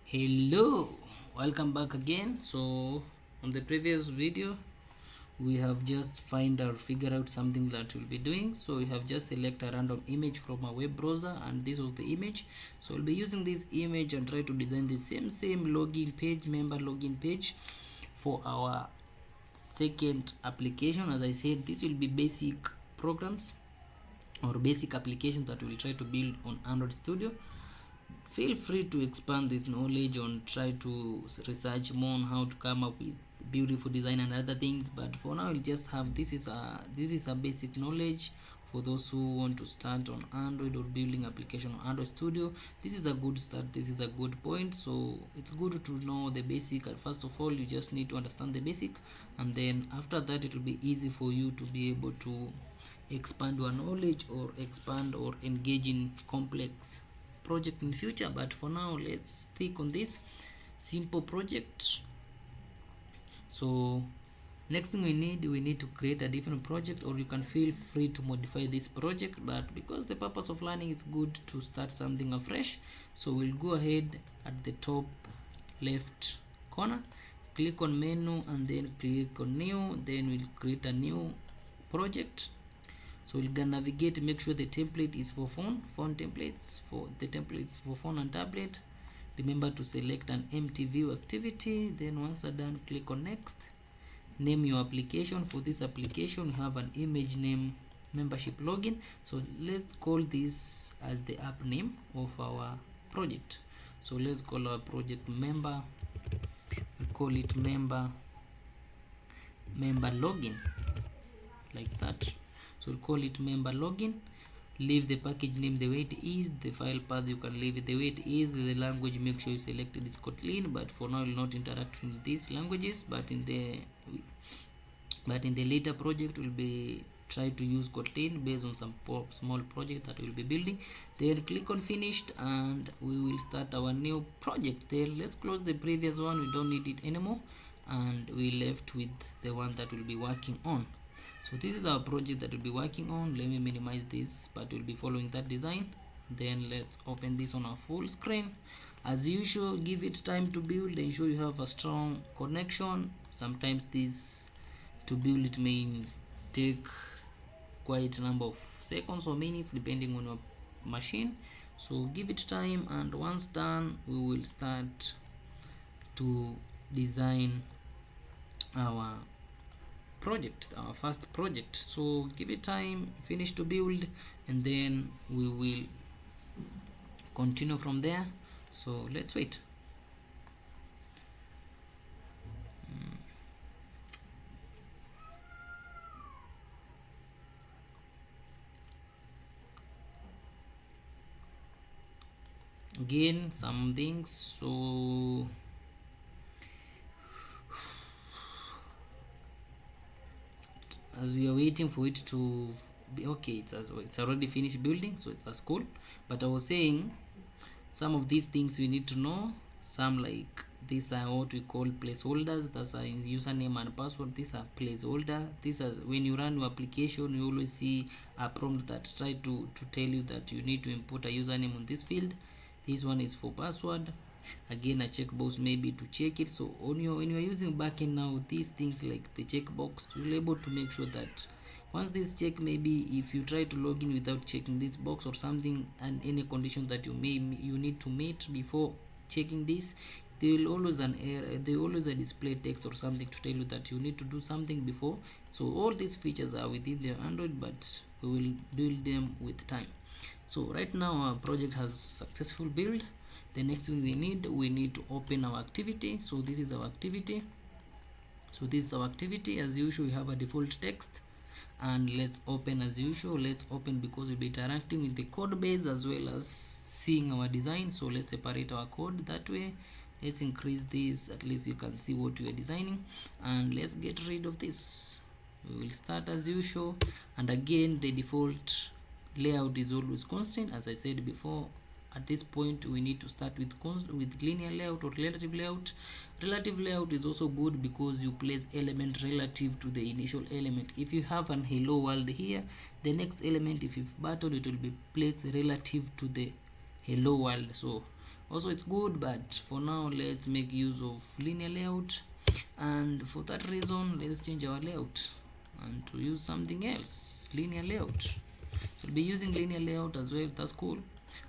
Hello, welcome back again. So on the previous video we have just find or figure out something that we'll be doing. So we have just select a random image from a web browser, and this was the image. So we'll be using this image and try to design the same login page, member login page, for our second application. As I said, this will be basic programs or basic applications that we'll try to build on Android Studio. Feel free to expand this knowledge and try to research more on how to come up with beautiful design and other things, but for now we'll just have this is a basic knowledge for those who want to start on Android or building application on Android Studio. This is a good start, this is a good point. So it's good to know the basic. First of all, you just need to understand the basic, and then after that it will be easy for you to be able to expand your knowledge or expand or engage in complex project in future. But for now, let's stick on this simple project. So next thing we need to create a different project, or you can feel free to modify this project, but because the purpose of learning, it's good to start something afresh. So we'll go ahead at the top left corner, click on menu, and then click on new. Then we'll create a new project. So we're gonna navigate, make sure the template is for phone templates, for the templates for phone and tablet. Remember to select an empty view activity. Then once you're done, click on next. Name your application. For this application, you have an image name, membership login. So let's call this as the app name of our project. So let's call our project member. We call it member login, like that. So we'll call it member login. Leave the package name the way it is. The file path, you can leave it the way it is. The language, make sure you selected is Kotlin, but for now we'll not interact with these languages, but in the later project we'll be try to use Kotlin based on some small project that we'll be building. Then click on finished, and we will start our new project. Then let's close the previous one, we don't need it anymore, and we left with the one that we'll be working on. So this is our project that we'll be working on. Let me minimize this, but we'll be following that design. Then let's open this on our full screen. As usual, give it time to build. Ensure you have a strong connection. Sometimes this to build it may take quite a number of seconds or minutes depending on your machine. So give it time, and once done, we will start to design our project, our first project. So give it time, finish to build, and then we will continue from there. So let's wait. Again, some things. So as we are waiting for it to be okay, it's already finished building, so that's cool. But I was saying some of these things we need to know. Some, like these are what we call placeholders. That's a username and password. These are placeholder. These are when you run your application, you always see a prompt that try to tell you that you need to input a username on this field. This one is for password. Again, a checkbox maybe to check it. So when you're using backend now, these things like the checkbox, you'll be able to make sure that once this check, maybe if you try to log in without checking this box or something, and any condition that you need to meet before checking this, there will always an error, there will always a display text or something to tell you that you need to do something before. So all these features are within the Android, but we will build them with time. So right now our project has successful build. The next thing we need to open our activity. So this is our activity. As usual, we have a default text, and let's open as usual. Let's open because we'll be interacting with the code base as well as seeing our design. So let's separate our code that way. Let's increase this, at least you can see what we are designing, and let's get rid of this. We will start as usual, and again the default layout is always constant. As I said before, at this point we need to start with linear layout or relative layout. Relative layout is also good because you place element relative to the initial element. If you have an hello world here, the next element, if you button, it will be placed relative to the hello world. So Also it's good, but for now let's make use of linear layout, and for that reason let's change our layout and to use something else, linear layout. So we'll be using linear layout as well. That's cool.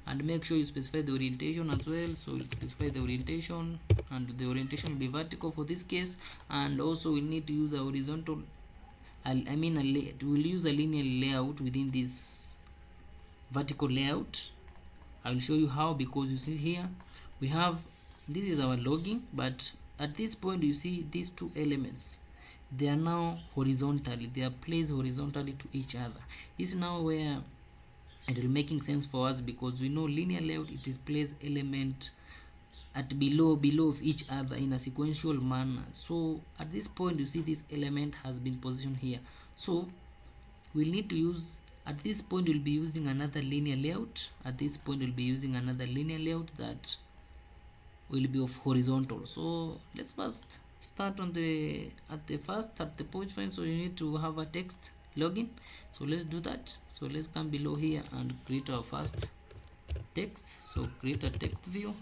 And make sure you specify the orientation as well. So we'll specify the orientation, and the orientation will be vertical for this case. And also we'll need to use a horizontal, we'll use a linear layout within this vertical layout. I will show you how, because you see here we have, this is our logging, but at this point you see these two elements, they are now horizontally, they are placed horizontally to each other. This is now where it will making sense for us, because we know linear layout, it is placed element at below of each other in a sequential manner. So at this point you see this element has been positioned here, so we'll need to use, at this point we'll be using another linear layout, at this point we'll be using another linear layout that will be of horizontal. So let's first start on the at the point point. So you need to have a text login, so let's do that. So let's come below here and create our first text. So create a text view,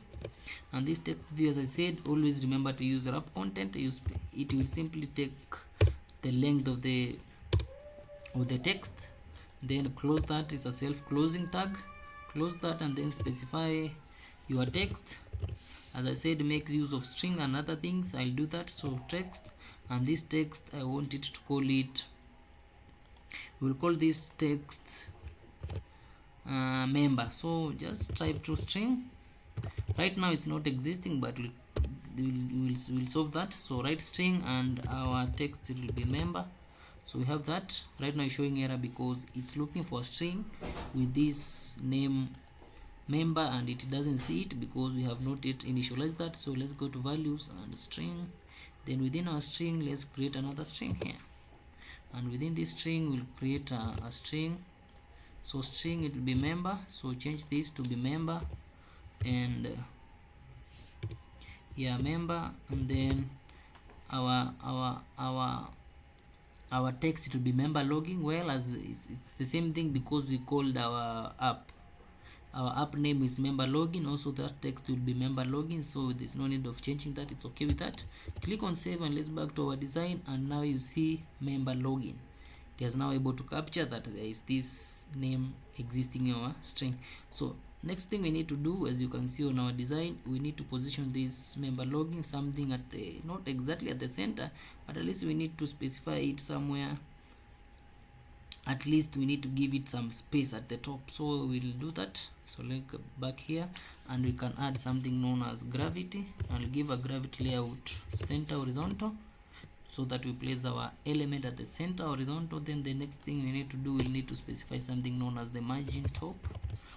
and this text view, as I said, always remember to use wrap content. It will simply take the length of the text, then close that, is a self-closing tag, close that, and then specify your text. As I said, make use of string and other things. I'll do that. So text, and this text I want it to call it, we'll call this text member. So just type to string. Right now it's not existing, but we'll solve that. So write string and our text will be member. So we have that. Right now it's showing error because it's looking for a string with this name member, and it doesn't see it because we have not yet initialized that. So let's go to values and string, then within our string let's create another string here, and within this string we'll create a string. So string, it will be member, so change this to be member, and yeah, member, and then our text, it will be member logging. Well, as it's the same thing because we called our app name is member login. Also that text will be member login, so there's no need of changing that. It's okay with that. Click on save, and let's back to our design, and now you see member login. It is now able to capture that there is this name existing in our string. So next thing we need to do, as you can see on our design, we need to position this member login something at the, not exactly at the center, but at least we need to specify it somewhere. At least we need to give it some space at the top, so we'll do that. So let's go back here, and we can add something known as gravity. I'll give a gravity layout center horizontal, so that we place our element at the center horizontal. Then the next thing we need to do, we'll need to specify something known as the margin top.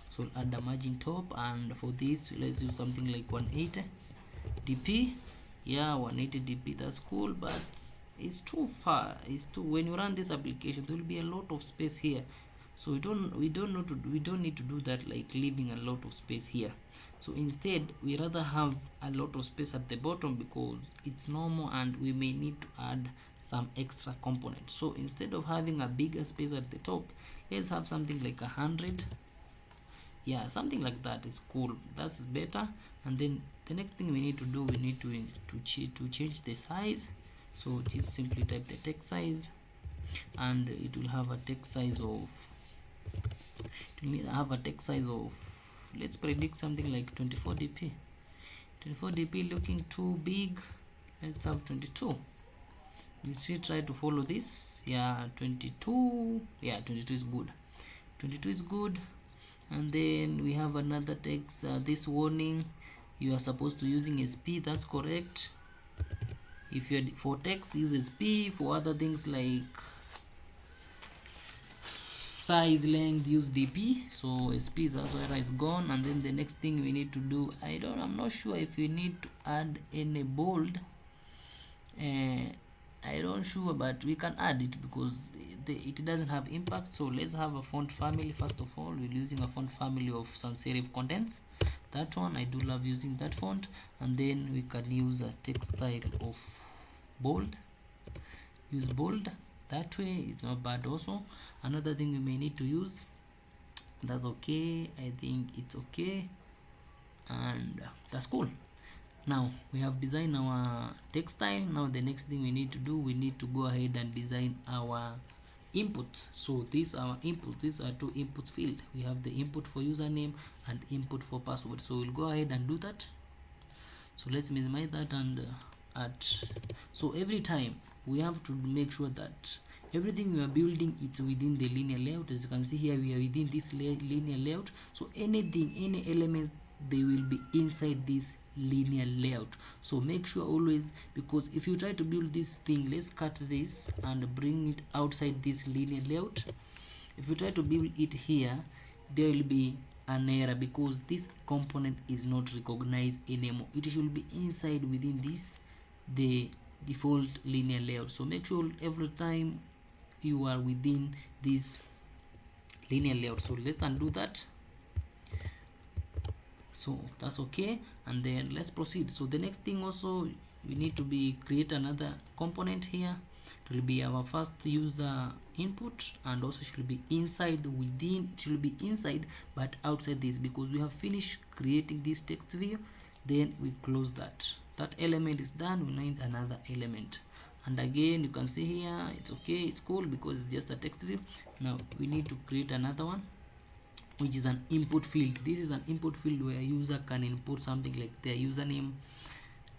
So we'll add the margin top, and for this let's use something like 180 dp. Yeah, 180 dp, that's cool, but it's too far. It's too, when you run this application there will be a lot of space here, so we don't need to do that, like leaving a lot of space here. So instead we rather have a lot of space at the bottom because it's normal, and we may need to add some extra components. So instead of having a bigger space at the top, let's have something like 100. Yeah, something like that is cool, that's better. And then the next thing we need to do, we need to change the size. So just simply type the text size, and it will have a text size of, let's predict something like 24 dp. 24 dp looking too big, let's have 22. You see, try to follow this. Yeah, 22. Yeah, 22 is good. 22 is good. And then we have another text, this warning, you are supposed to using SP. That's correct. If you're for text, use SP. For other things like size, length, use DP. So SP is as well is gone. And then the next thing we need to do, I'm not sure if we need to add any bold. I don't sure, but we can add it because it doesn't have impact. So let's have a font family. First of all, we're using a font family of sans serif contents. That one, I do love using that font. And then we can use a text style of bold. Use bold, that way it's not bad. Also, another thing we may need to use, that's okay, I think it's okay. and that's cool. Now we have designed our text style. Now the next thing we need to do, we need to go ahead and design our inputs. So these are our inputs. These are two inputs field. We have the input for username and input for password. So we'll go ahead and do that. So let's minimize that and add. So every time we have to make sure that everything we are building it's within the linear layout. As you can see here, we are within this linear layout. So anything, any element, they will be inside this linear layout. So make sure always, because if you try to build this thing, let's cut this and bring it outside this linear layout. If you try to build it here, there will be an error because this component is not recognized anymore. It should be inside within this the default linear layout. So make sure every time you are within this linear layout. So let's undo that. So that's okay, and then let's proceed. So the next thing also, we need to be create another component here. It will be our first user input, and also should be inside within, it should be inside but outside this, because we have finished creating this text view. Then we close that element is done. We need another element, and again you can see here it's okay, it's cool because it's just a text view. Now we need to create another one, which is an input field. This is an input field where a user can input something like their username.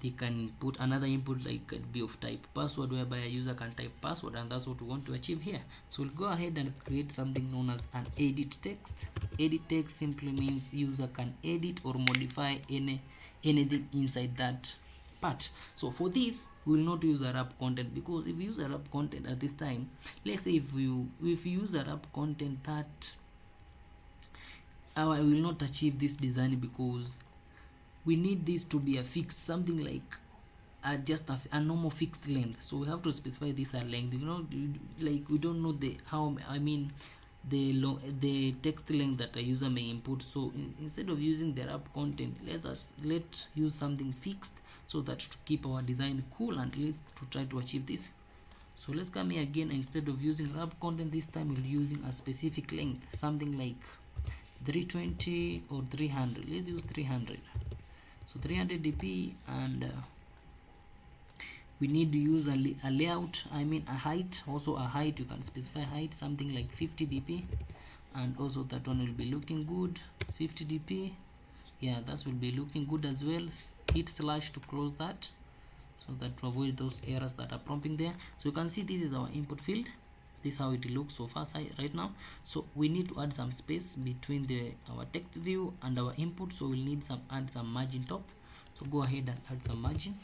They can put another input like be of type password, whereby a user can type password, and that's what we want to achieve here. So we'll go ahead and create something known as an edit text. Edit text simply means user can edit or modify anything inside that part. So for this, we will not use a wrap content, because if we use a wrap content at this time, let's say if you use a wrap content, that I will not achieve this design, because we need this to be a fixed, something like just a normal fixed length. So we have to specify this a length, like we don't know the the text length that a user may input. So instead of using the wrap content, let's use something fixed, so that to keep our design cool and let's to try to achieve this. So let's come here again, instead of using wrap content, this time we're using a specific length, something like 320 or 300. Let's use 300. So 300 dp, and we need to use a layout, a height. Also a height, you can specify height, something like 50 dp, and also that one will be looking good, 50 dp. Yeah, that will be looking good as well. Hit slash to close that, so that to avoid those errors that are prompting there. So you can see this is our input field. This is how it looks so far right now. So we need to add some space between our text view and our input. So we'll need add some margin top. So go ahead and add some margin.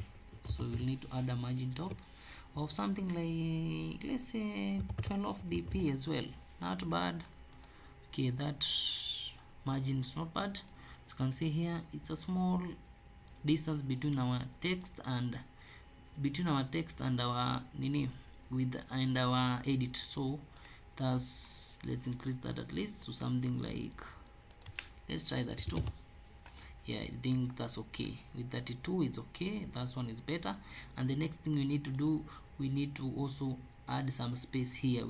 So we'll need to add a margin top of something like, let's say 12 dp as well. Not bad. Okay, that margin is not bad. As you can see here, it's a small distance between our text and our and our edit. So that's, let's increase that at least to something like, let's try 32. Yeah, I think that's okay. With 32 it's okay, that one is better. And the next thing we need to do, we need to also add some space here.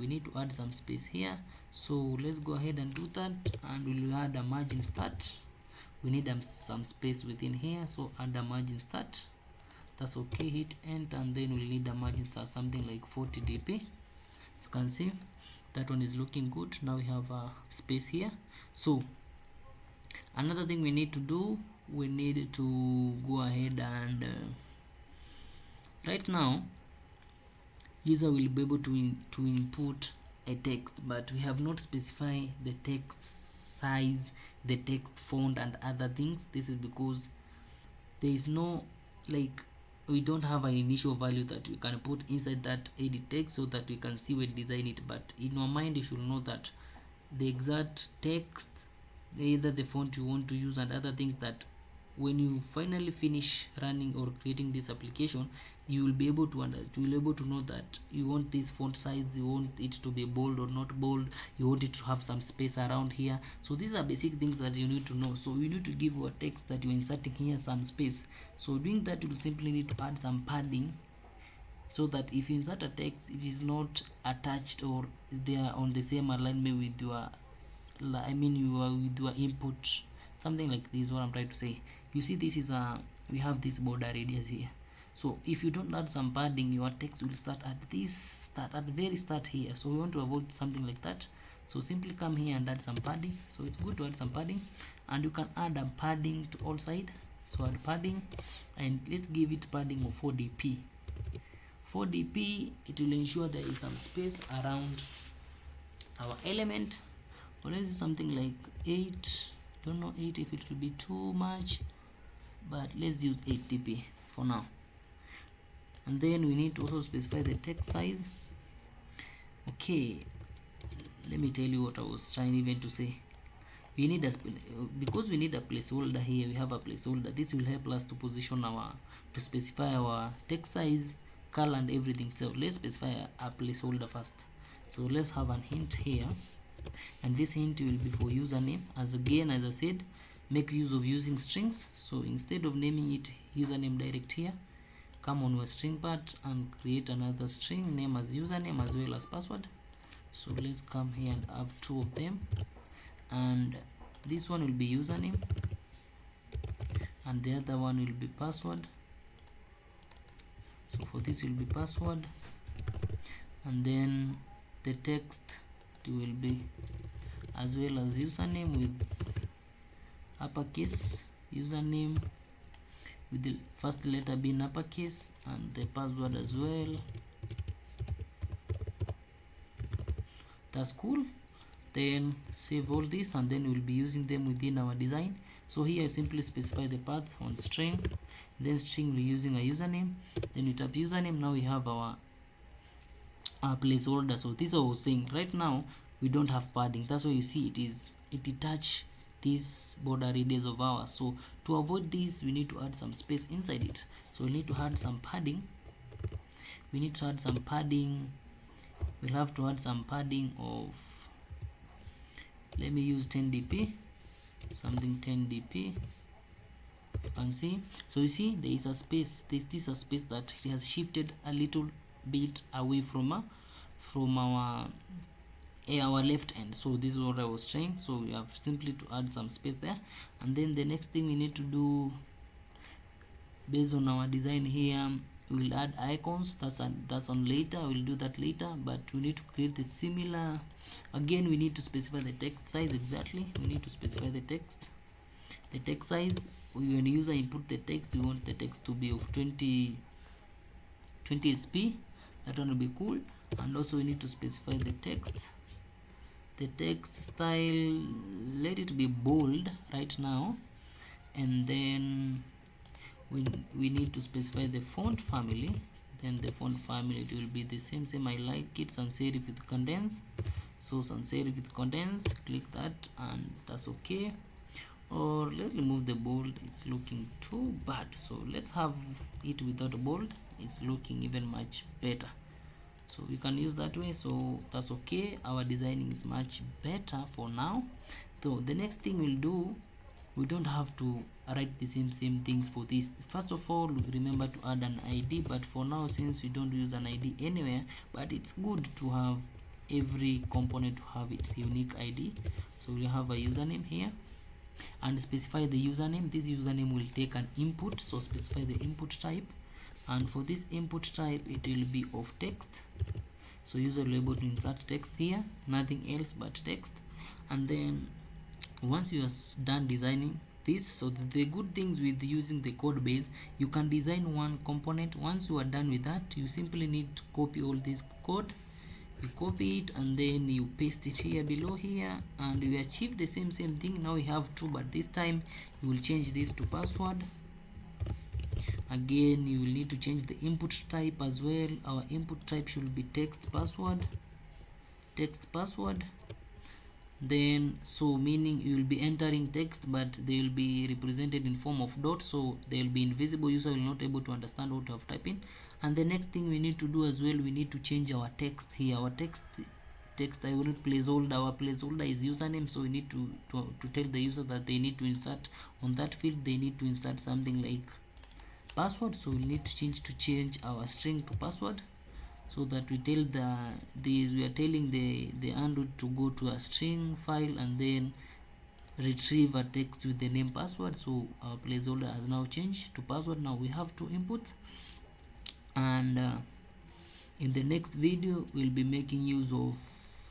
So let's go ahead and do that, and we'll add a margin start. We need some space within here, so add a margin start. That's okay. Hit enter, and then we'll need a margin start, something like 40 dp. You can see that one is looking good. Now we have a space here. So another thing we need to do, we need to go ahead and right now user will be able to input a text, but we have not specified the text size, the text font and other things. This is because there is no, like, we don't have an initial value that we can put inside that edit text so that we can see when design it. But in your mind, you should know that the exact text, either the font you want to use and other things, that when you finally finish running or creating this application, you will be able to know that you want this font size, you want it to be bold or not bold, you want it to have some space around here. So these are basic things that you need to know. So you need to give your text that you're inserting here some space. So doing that, you will simply need to add some padding, so that if you insert a text, it is not attached or they are on the same alignment with your with your input, something like this. What I'm trying to say, you see, this is a, we have this border radius here. So if you don't add some padding, your text will start at the very start here. So we want to avoid something like that. So simply come here and add some padding. So it's good to add some padding, and you can add a padding to all side. So add padding, and let's give it padding of 4 dp. 4 dp, it will ensure there is some space around our element. Or let's do something like 8. Don't know 8 if it will be too much, but let's use 8 dp for now. And then we need to also specify the text size. Okay, let me tell you what I was trying even to say. We need because we need a placeholder here. We have a placeholder. This will help us to position to specify our text size, color, and everything. So let's specify a placeholder first. So let's have an hint here, and this hint will be for username. As I said, make use of using strings. So instead of naming it username direct here, come on your string part and create another string name as username as well as password. So let's come here and have 2 of them, and this one will be username and the other one will be password. So for this will be password, and then the text will be as well as username with uppercase, username with the first letter being uppercase, and the password as well. That's cool. Then save all this, and then we'll be using them within our design. So here I simply specify the path on string, then string we're using a username, then we tap username. Now we have our placeholder. So this is what I was saying, right now we don't have padding. That's why you see it detach this border radius of ours. So to avoid this, we need to add some space inside it. So we need to add some padding. We'll have to add some padding of, let me use 10 dp, something 10 dp. You can see, so you see there is a space, this is a space that it has shifted a little bit away from our left end. So this is what I was trying. So we have simply to add some space there, and then the next thing we need to do based on our design here, we'll add icons. That's on later. We'll do that later, but we need to create the similar. Again, we need to specify the text size. Exactly, we need to specify the text size. When the user input the text, we want the text to be of 20 sp. That one will be cool. And also we need to specify the text style. Let it be bold right now, and then we need to specify the font family. Then the font family, it will be the same. I like it sans serif with condense. So sans serif with condense, click that, and that's okay. Or let's remove the bold, it's looking too bad. So let's have it without bold, it's looking even much better. So we can use that way. So that's okay. Our designing is much better for now. So the next thing we'll do, we don't have to write the same things for this. First of all, remember to add an ID, but for now, since we don't use an ID anywhere, but it's good to have every component to have its unique ID. So we have a username here, and specify the username. This username will take an input, so specify the input type, and for this input type it will be of text. So user will be able to insert text here, nothing else but text. And then once you are done designing this, so the good things with using the code base, you can design one component. Once you are done with that, you simply need to copy all this code. You copy it and then you paste it here below here, and we achieve the same thing. Now we have 2, but this time you will change this to password. Again, you will need to change the input type as well. Our input type should be text password. Then, so meaning you will be entering text, but they will be represented in form of dot, so they will be invisible. User will not able to understand what you have typed in. And the next thing we need to do as well, we need to change our text here. Our text I will not placeholder. Our placeholder is username, so we need to tell the user that they need to insert on that field, they need to insert something like password. So we need to change our string to password, so that we tell we are telling the Android to go to a string file, and then retrieve a text with the name password. So our placeholder has now changed to password. Now we have to input, and in the next video we'll be making use of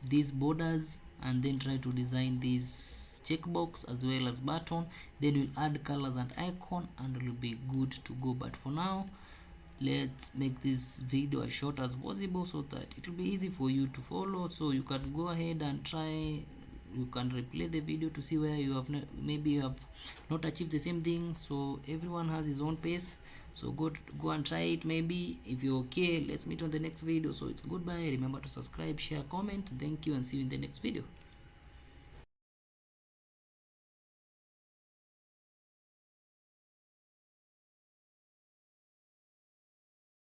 these borders and then try to design this checkbox as well as button. Then we'll add colors and icon and it will be good to go. But for now, let's make this video as short as possible so that it will be easy for you to follow. So you can go ahead and try, you can replay the video to see where you have maybe you have not achieved the same thing. So everyone has his own pace, so go and try it. Maybe if you're okay, let's meet on the next video. So it's goodbye. Remember to subscribe, share, comment. Thank you, and see you in the next video.